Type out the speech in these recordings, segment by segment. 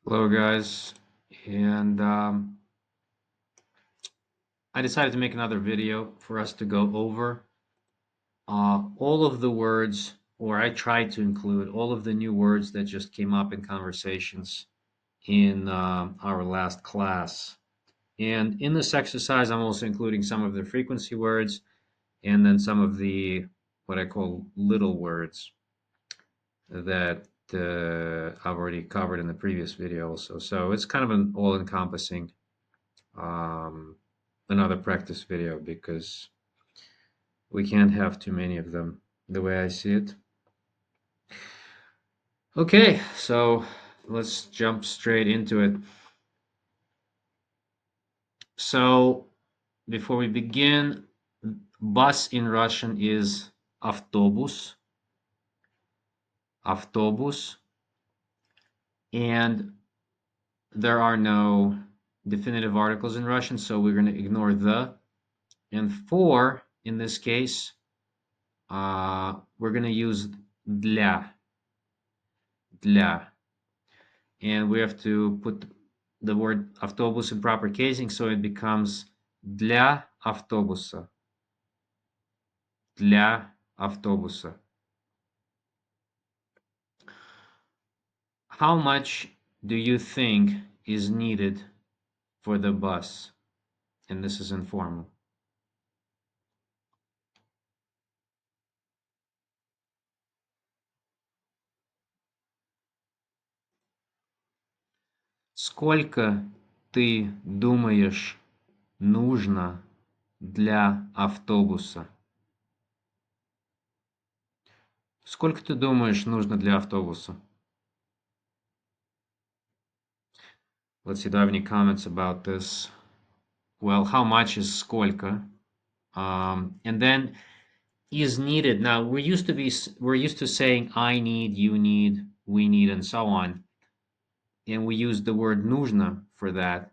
Hello, guys. And I decided to make another video for us to go over all of the words, or I tried to include all of the new words that just came up in conversations in our last class. And in this exercise, I'm also including some of the frequency words and then some of the what I call little words that I've already covered in the previous video also. So it's kind of an all-encompassing um, another practice video because we can't have too many of them the way I see it. Okay, so let's jump straight into it. So before we begin, bus in Russian is автобус, автобус, and there are no definitive articles in Russian, so we're going to ignore the. And for, in this case, we're going to use для. And we have to put the word автобус in proper casing, so it becomes для автобуса. Для автобуса. How much do you think is needed for the bus? And this is informal. Сколько ты думаешь нужно для автобуса? Сколько ты думаешь нужно для автобуса? Let's see, do I have any comments about this? Well, how much is сколько? And then is needed. Now we're used to saying I need, you need, we need, and so on, and we use the word нужно for that.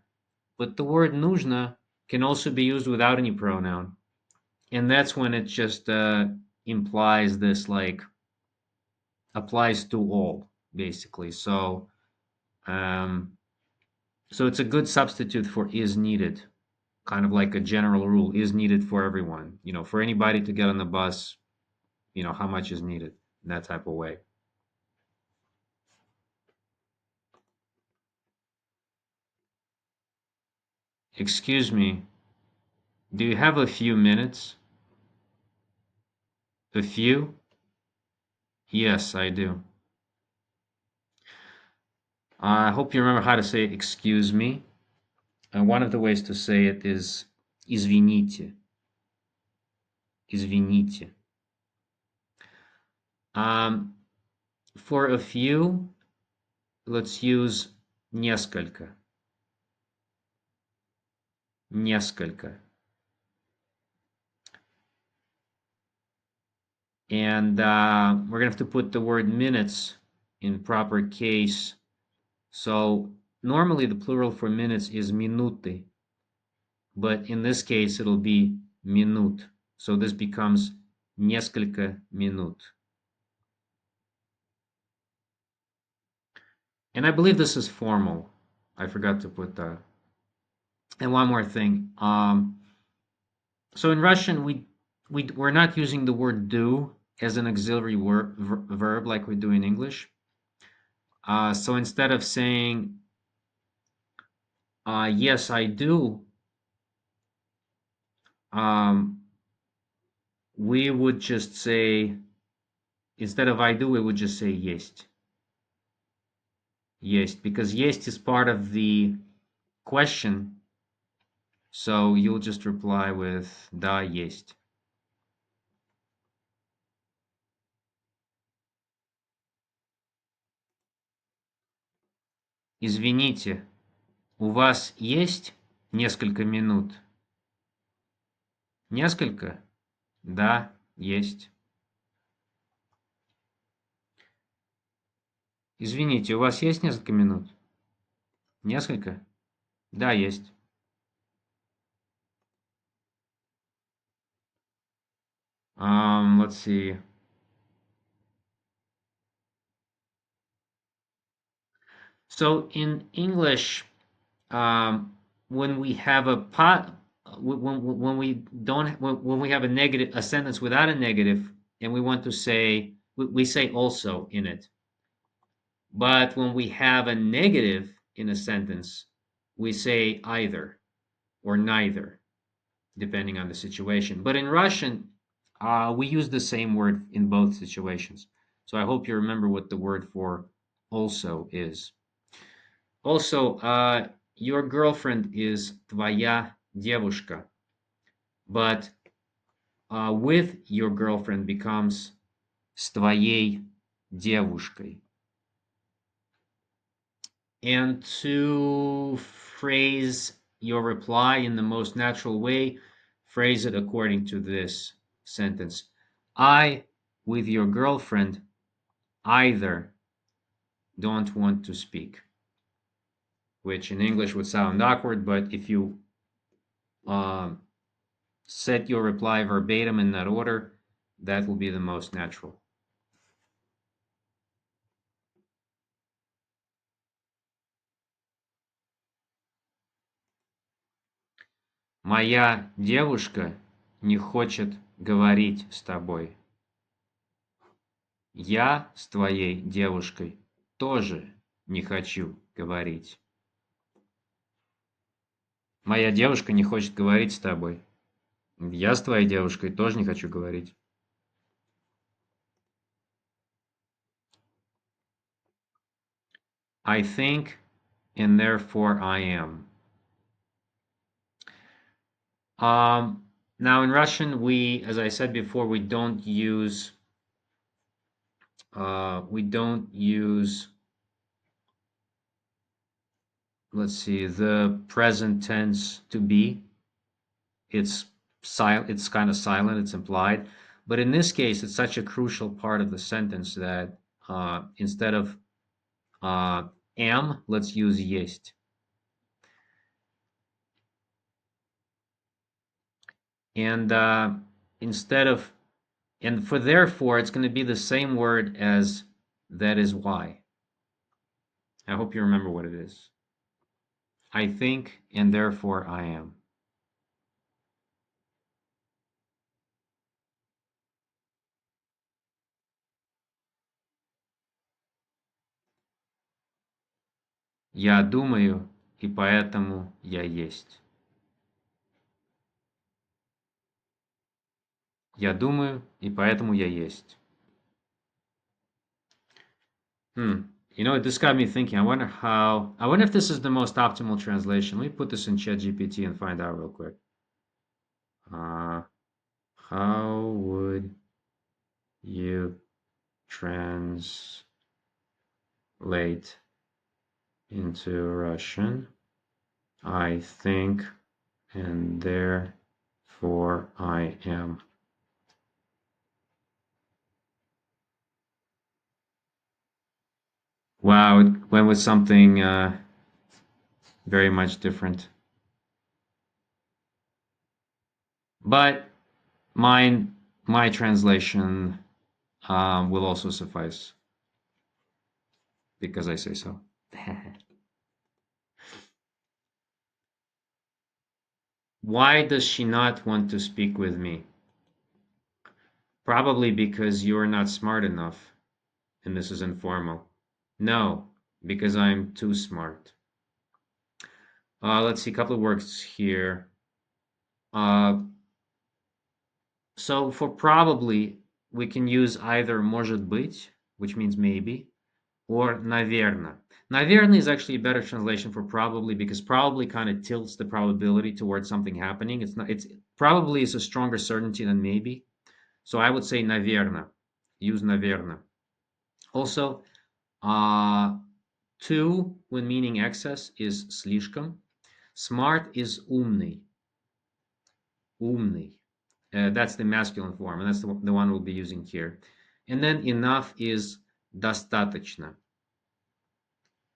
But the word нужно can also be used without any pronoun, and that's when it just implies this like applies to all basically. Um, so it's a good substitute for is needed, kind of like a general rule is needed for everyone. For anybody to get on the bus, how much is needed in that type of way. Excuse me, do you have a few minutes? A few? Yes, I do. I hope you remember how to say excuse me. And one of the ways to say it is извините. Извините. Um, for a few, let's use несколько. Несколько. And we're going to have to put the word minutes in proper case. So normally the plural for minutes is минуты, but in this case it'll be минут. So this becomes несколько минут. And I believe this is formal. I forgot to put that. And one more thing. So in Russian, we're not using the word do as an auxiliary verb like we do in English. So instead of saying yes, I do, um, we would just say, instead of I do, we would just say есть. Есть, because есть is part of the question. So you'll just reply with да, есть. Извините, у вас есть несколько минут? Несколько? Да, есть. Извините, у вас есть несколько минут? Несколько? Да, есть. Let's see. So in English, um, when we have a pot, when we don't, when we have a sentence without a negative, and we want to say, we say also in it. But when we have a negative in a sentence, we say either or neither, depending on the situation. But in Russian, we use the same word in both situations. So I hope you remember what the word for also is. Also, your girlfriend is твоя девушка, but with your girlfriend becomes с твоей девушкой. And to phrase your reply in the most natural way, phrase it according to this sentence. I, with your girlfriend, either don't want to speak, which in English would sound awkward, but if you um, set your reply verbatim in that order, that will be the most natural. Моя девушка не хочет говорить с тобой. Я с твоей девушкой тоже не хочу говорить. Моя девушка не хочет говорить с тобой. Я с твоей девушкой тоже не хочу говорить. I think, and therefore I am. Um, Now in Russian, as I said before, we don't use, let's see, the present tense to be. It's silent. It's kind of silent. It's implied. But in this case, it's such a crucial part of the sentence that instead of uh, am, let's use есть. And instead of, and for therefore, it's going to be the same word as that is why. I hope you remember what it is. I think, and therefore I am. Я думаю, и поэтому я есть. Я думаю, и поэтому я есть. Hmm. This got me thinking. I wonder if this is the most optimal translation. Let me put this in ChatGPT and find out real quick. Uh, how would you translate into Russian? I think, and therefore I am. Wow, it went with something very much different. But mine, my translation will also suffice because I say so. Why does she not want to speak with me? Probably because you are not smart enough, and this is informal. No, because I'm too smart. Let's see, a couple of words here. Uh, so for probably, we can use either может быть, which means maybe, or наверно. Наверно is actually a better translation for probably because probably kind of tilts the probability towards something happening. It's not. It's probably is a stronger certainty than maybe. So I would say наверно. Use наверно. Also, uh, too, when meaning excess, is слишком. Smart is умный. Умный. That's the masculine form, and that's the one we'll be using here. And then enough is достаточно.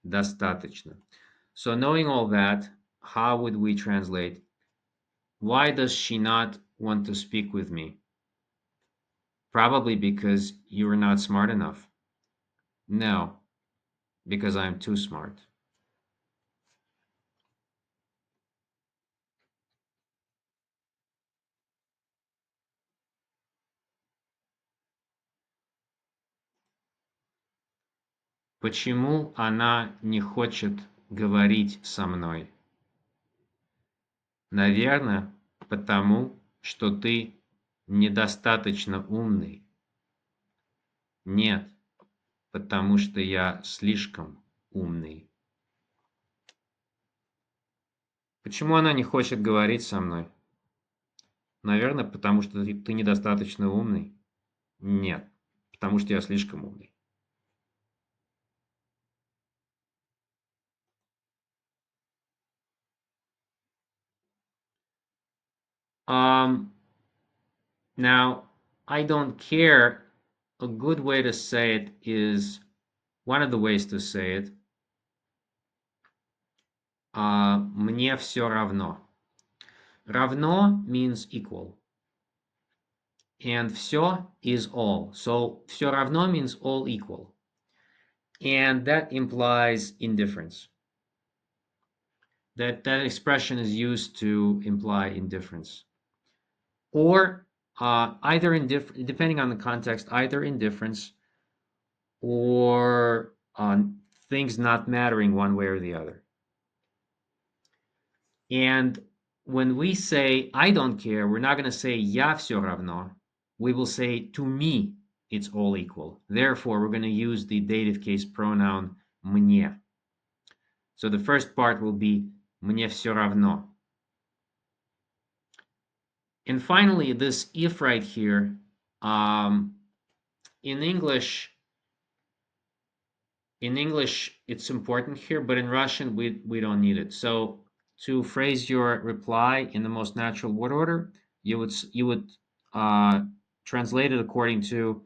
Достаточно. So knowing all that, how would we translate? Why does she not want to speak with me? Probably because you are not smart enough. No, because I'm too smart. Почему она не хочет говорить со мной? Наверное, потому что ты недостаточно умный. Нет, потому что я слишком умный. Почему она не хочет говорить со мной? Наверное, потому что ты недостаточно умный. Нет, потому что я слишком умный. Um, Now, I don't care. A good way to say it is one of the ways to say it. Мне все равно. Равно means equal. And все is all. So все равно means all equal. And that implies indifference. That expression is used to imply indifference. Or either indifference, depending on the context, either indifference or things not mattering one way or the other. And when we say I don't care, we're not going to say я все равно. We will say to me it's all equal. Therefore, we're going to use the dative case pronoun мне. So the first part will be мне все равно. And finally, this if right here, in English, it's important here, but in Russian, we don't need it. So to phrase your reply in the most natural word order, you would translate it according to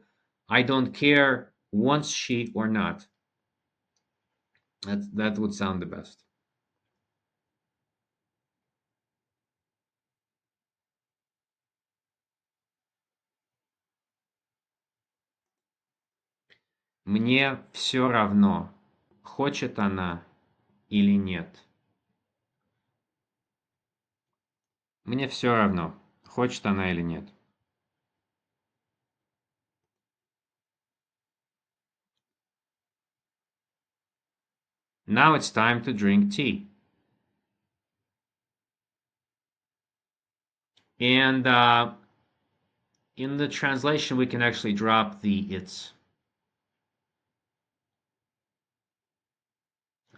I don't care wants she or not. That would sound the best. Мне все равно, хочет она или нет. Мне все равно, хочет она или нет. Now it's time to drink tea. And in the translation, we can actually drop the it's.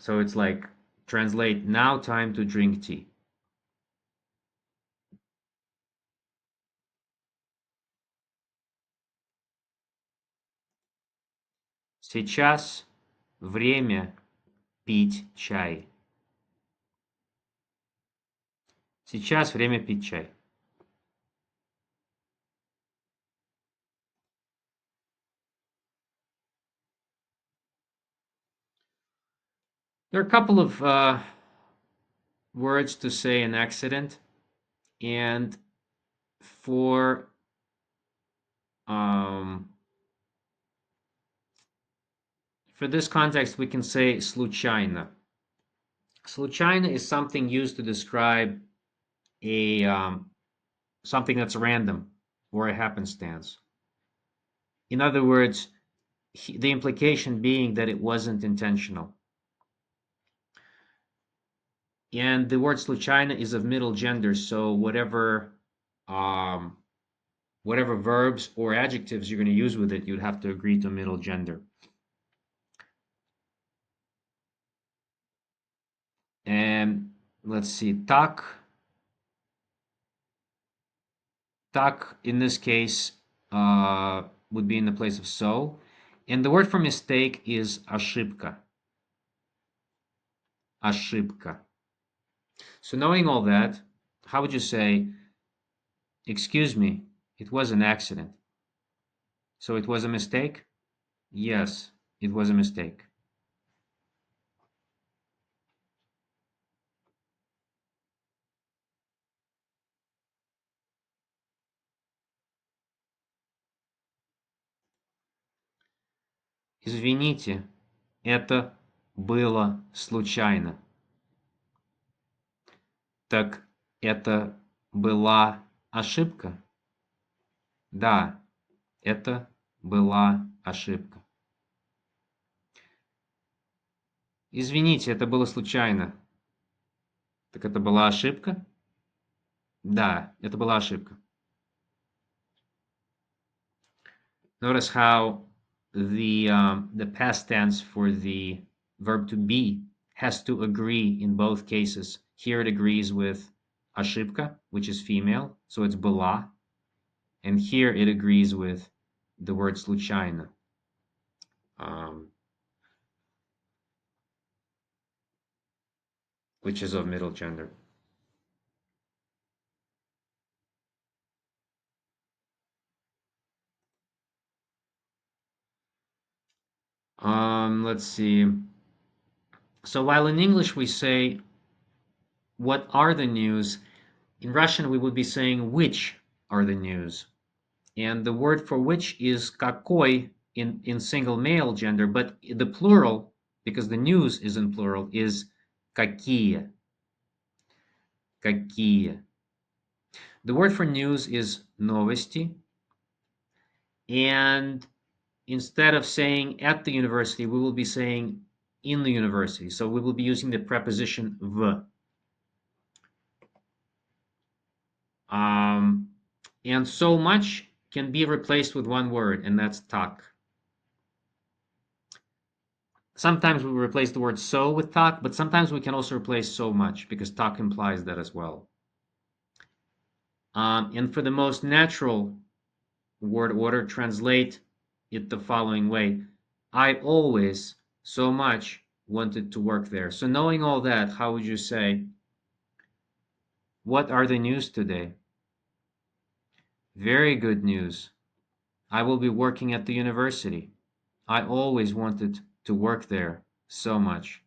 So it's like translate now time to drink tea. Сейчас время пить чай. Сейчас время пить чай. There are a couple of words to say in accident, and for um, for this context, we can say случайно. Случайно is something used to describe a something that's random or a happenstance. In other words, the implication being that it wasn't intentional. And the word случайно is of middle gender, so um, whatever verbs or adjectives you're going to use with it, you'd have to agree to middle gender. And let's see, так. Tak in this case would be in the place of so. And the word for mistake is ошибка. Ошибка. So knowing all that, how would you say, excuse me, it was an accident. So it was a mistake? Yes, it was a mistake. Извините, это было случайно. Так это была ошибка? Да, это была ошибка. Извините, это было случайно. Так это была ошибка? Да, это была ошибка. Notice how the past tense for the verb to be has to agree in both cases. Here it agrees with ошибка, which is female, so it's была, and here it agrees with the word случайно, um, which is of middle gender. Let's see. So while in English we say, what are the news? In Russian we would be saying, which are the news? And the word for which is какой in single male gender, but the plural, because the news is in plural, is какие. Какие. The word for news is новости. And instead of saying at the university, we will be saying in the university. So we will be using the preposition в. And so much can be replaced with one word, and that's tak. Sometimes we replace the word so with tak, but sometimes we can also replace so much because tak implies that as well. And for the most natural word order, translate it the following way. I always so much wanted to work there. So knowing all that, how would you say, what are the news today? Very good news. I will be working at the university. I always wanted to work there so much.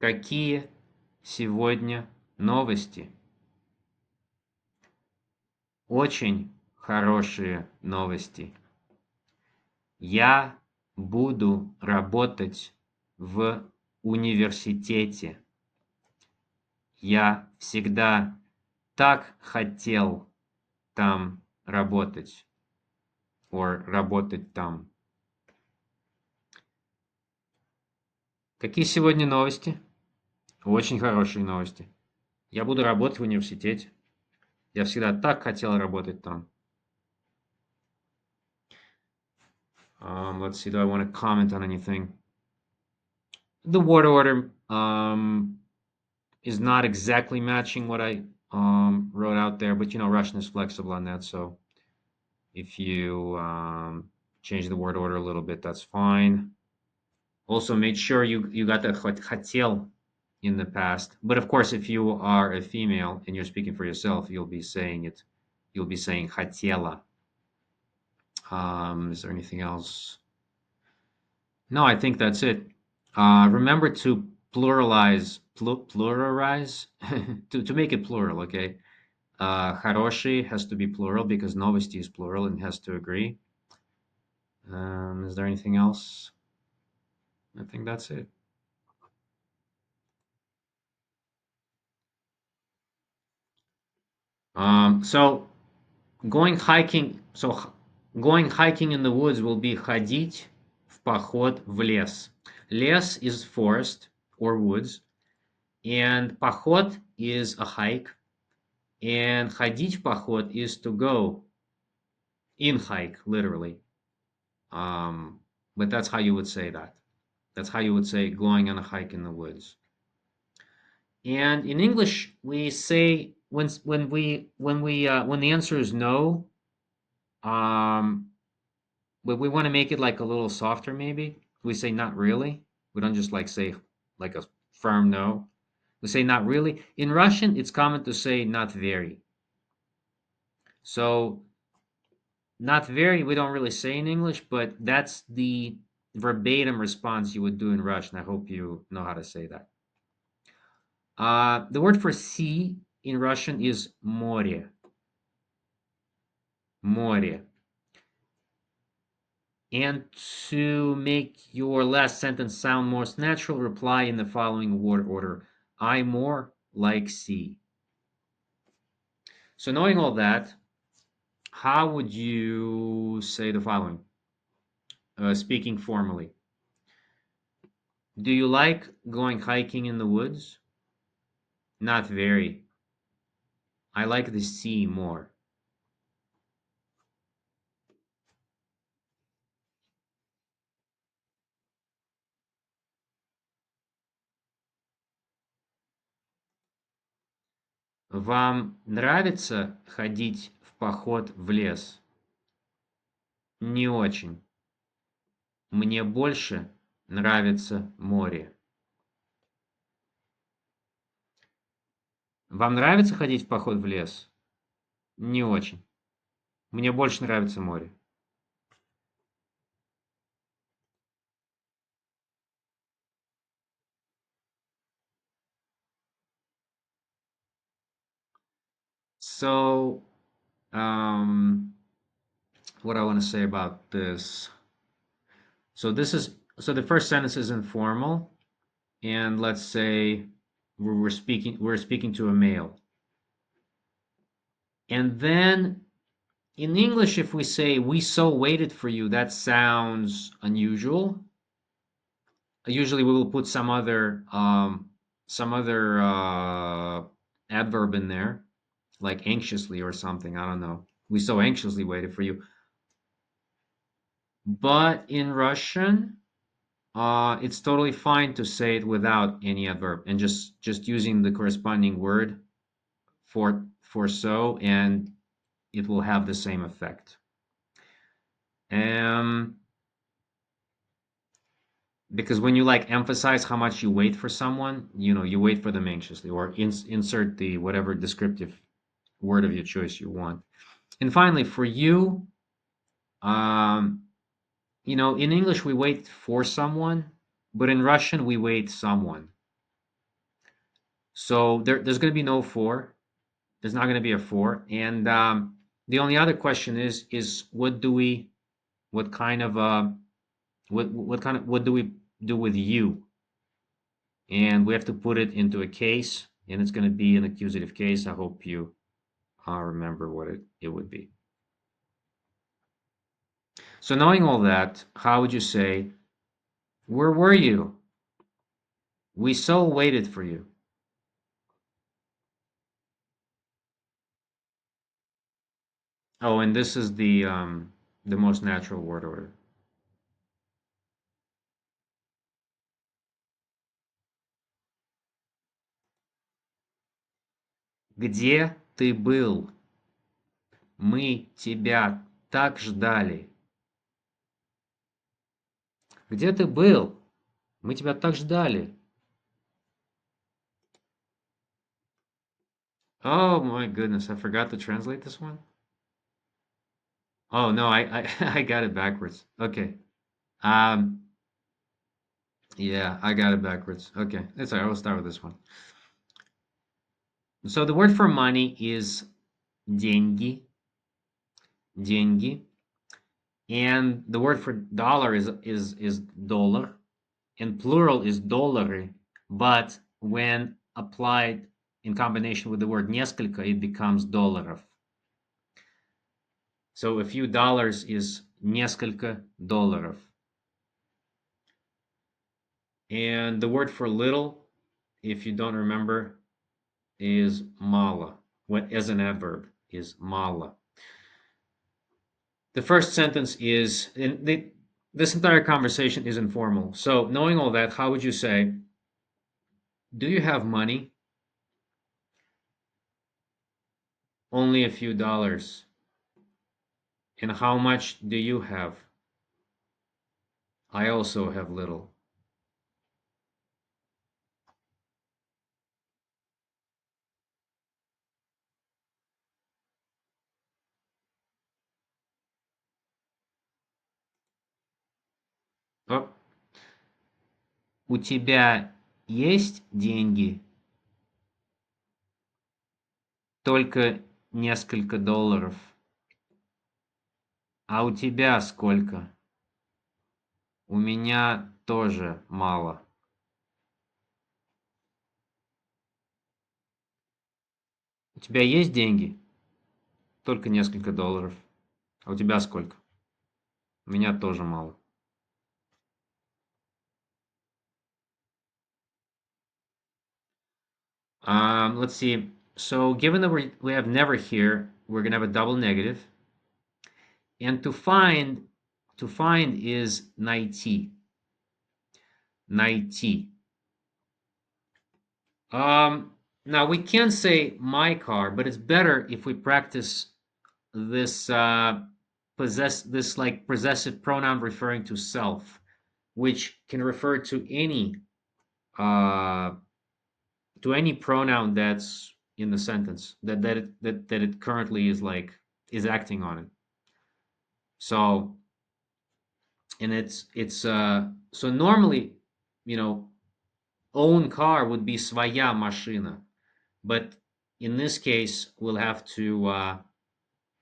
Какие сегодня новости? Очень хорошие новости. Я буду работать в университете. Я всегда так хотел там работать. Or работать там. Какие сегодня новости? Очень хорошие новости. Я буду работать в университете. Я всегда так хотел работать там. Let's see, do I want to comment on anything? The word order is not exactly matching what I wrote out there, but Russian is flexible on that, so if you change the word order a little bit, that's fine. Also, make sure you got the хотел in the past. But of course, if you are a female and you're speaking for yourself, you'll be saying it. You'll be saying хотела. Is there anything else? No, I think that's it. Remember to pluralize to make it plural. Okay. Хороший has to be plural because новости is plural and has to agree. Is there anything else? I think that's it. So going hiking. So going hiking in the woods will be ходить в поход в лес. Лес is forest or woods, and поход is a hike, and ходить в поход is to go in hike, literally. But that's how you would say that. That's how you would say going on a hike in the woods. And in English, we say when the answer is no, um, but we want to make it like a little softer. Maybe we say not really. We don't just like say like a firm no. We say not really. In Russian, it's common to say not very. So not very, we don't really say in English, but that's the verbatim response you would do in Russian. I hope you know how to say that. The word for sea in Russian is море. Море. And to make your last sentence sound most natural, reply in the following word order. I more like sea. So knowing all that, how would you say the following? Speaking formally. Do you like going hiking in the woods? Not very. I like the sea more. Вам нравится ходить в поход в лес? Не очень. Мне больше нравится море. Вам нравится ходить в поход в лес? Не очень. Мне больше нравится море. So, um, what I want to say about this. So this is so the first sentence is informal, and let's say we're speaking to a male, and then in English, if we say "we so waited for you," that sounds unusual. Usually, we will put some other adverb in there, like anxiously or something. I don't know. We so anxiously waited for you. But in Russian, it's totally fine to say it without any adverb and just using the corresponding word for so, and it will have the same effect. Um, because when you like emphasize how much you wait for someone, you wait for them anxiously, or insert the whatever descriptive word of your choice you want. And finally, for you, um, in English we wait for someone, but in Russian we wait someone. So there's going to be no for. There's not going to be a for. And the only other question is what kind of what do we do with you? And we have to put it into a case, and it's going to be an accusative case. I hope you remember what it would be. So knowing all that, how would you say, where were you? We so waited for you. Oh, and this is the most natural word order. Где ты был? Мы тебя так ждали. Где ты был? Мы тебя так ждали. Oh my goodness, I forgot to translate this one. Oh no, I I got it backwards. Okay. Um, yeah, I got it backwards. Okay, that's all right. I'll start with this one. So the word for money is деньги, деньги, and the word for dollar is dollar, and plural is доллары, but when applied in combination with the word несколько, it becomes долларов. So a few dollars is несколько долларов. And the word for little, if you don't remember, is mala. What as an adverb is mala. The first sentence is, this entire conversation is informal. So knowing all that, how would you say, do you have money? Only a few dollars. And how much do you have? I also have little. Oh, у тебя есть деньги? Только несколько долларов. А у тебя сколько? У меня тоже мало. У тебя есть деньги? Только несколько долларов. А у тебя сколько? У меня тоже мало. Let's see. So given that we have never here, we're gonna have a double negative. And to find is найти. Найти. Now we can say my car, but it's better if we practice this this like possessive pronoun referring to self, which can refer uh, to any pronoun that's in the sentence that it currently is acting on it. So and so normally, you know, own car would be своя машина, but in this case we'll have to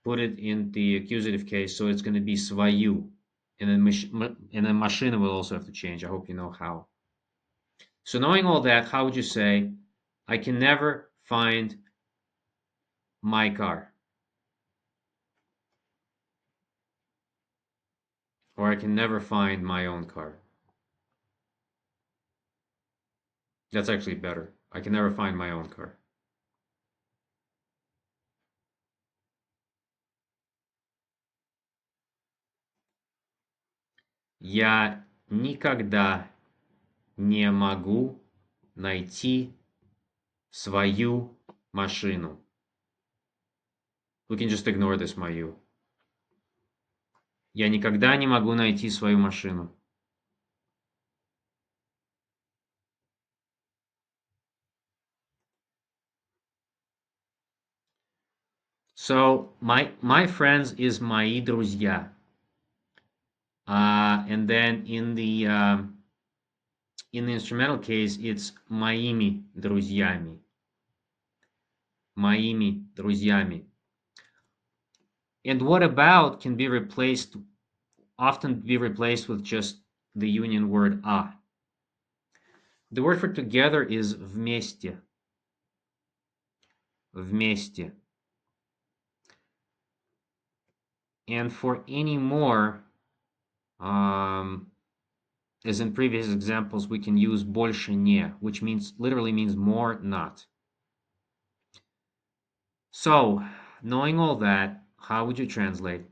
put it in the accusative case, so it's going to be свою, and then машина will also have to change. I hope you know how. So knowing all that, how would you say, I can never find my car, or I can never find my own car? That's actually better. I can never find my own car. Я никогда не могу найти свою машину. We can just ignore this мою. Я никогда не могу найти свою машину. So my friends is мои друзья. And then in the instrumental case, it's моими друзьями. Моими друзьями. And what about can often be replaced with just the union word a. The word for together is вместе. Вместе. And for any more, as in previous examples, we can use больше не, which literally means more not. So, knowing all that, how would you translate?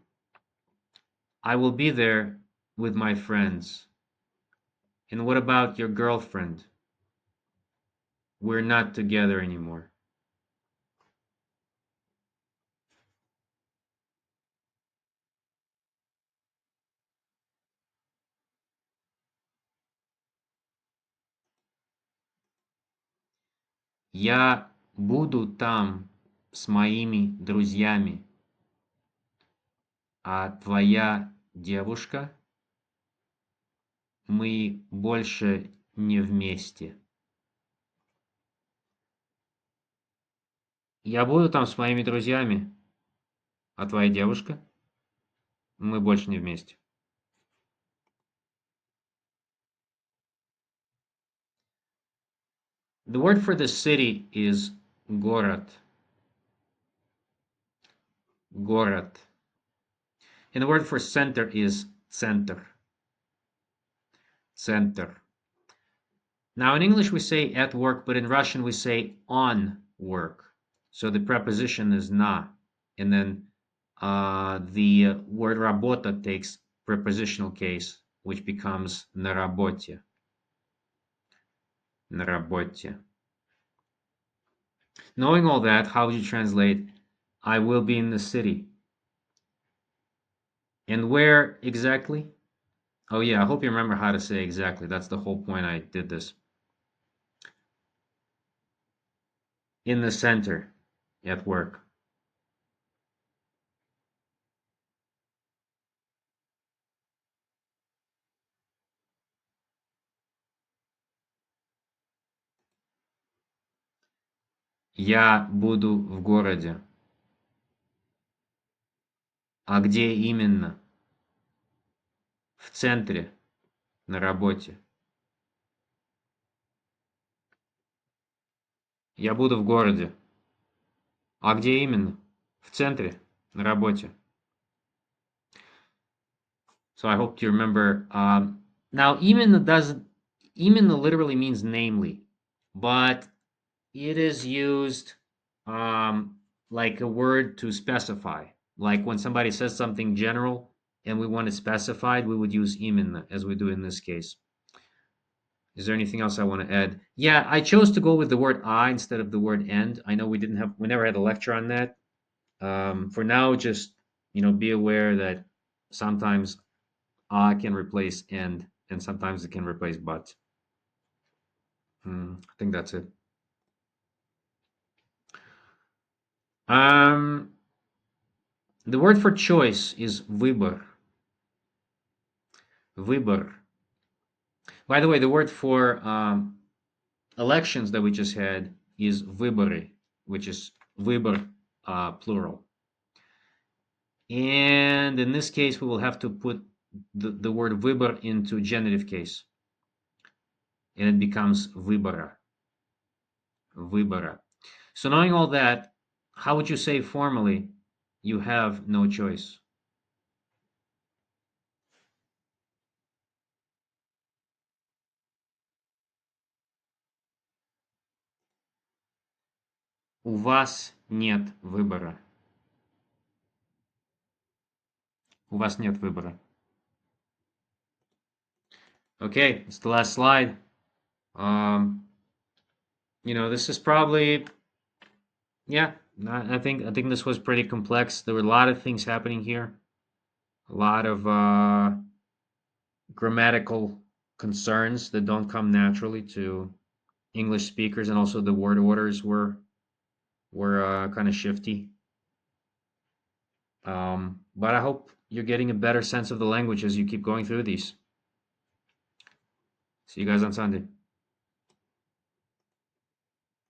I will be there with my friends. And what about your girlfriend? We're not together anymore. Я буду там с моими друзьями. А твоя девушка? Мы больше не вместе. Я буду там с моими друзьями. А твоя девушка? Мы больше не вместе. The word for the city is город. Город. And the word for center is центр. Center. Now in English we say at work, but in Russian we say on work. So the preposition is na, and then the word работа takes prepositional case, which becomes на работе. На работе. Knowing all that, how would you translate I will be in the city? And where exactly? Oh yeah, I hope you remember how to say exactly. That's the whole point I did this. In the center, at work. Я буду в городе. А где именно? В центре, на работе. Я буду в городе. А где именно? В центре, на работе. So I hope you remember. Now, imенно literally means namely, but it is used like a word to specify. Like when somebody says something general and we want it specified, we would use imенно as we do in this case. Is there anything else I want to add? Yeah, I chose to go with the word I instead of the word and. I know we never had a lecture on that. For now, just be aware that sometimes I can replace and sometimes it can replace but. I think that's it. Um, the word for choice is выбор. Выбор. By the way, the word for elections that we just had is выборы, which is выбор plural. And in this case, we will have to put the word выбор into genitive case. And it becomes выбора. Выбора. So knowing all that, how would you say formally, you have no choice? У вас нет выбора. У вас нет выбора. Okay, it's the last slide. This is probably, yeah, I think this was pretty complex. There were a lot of things happening here. A lot of grammatical concerns that don't come naturally to English speakers, and also the word orders were kind of shifty. But I hope you're getting a better sense of the language as you keep going through these. See you guys on Sunday.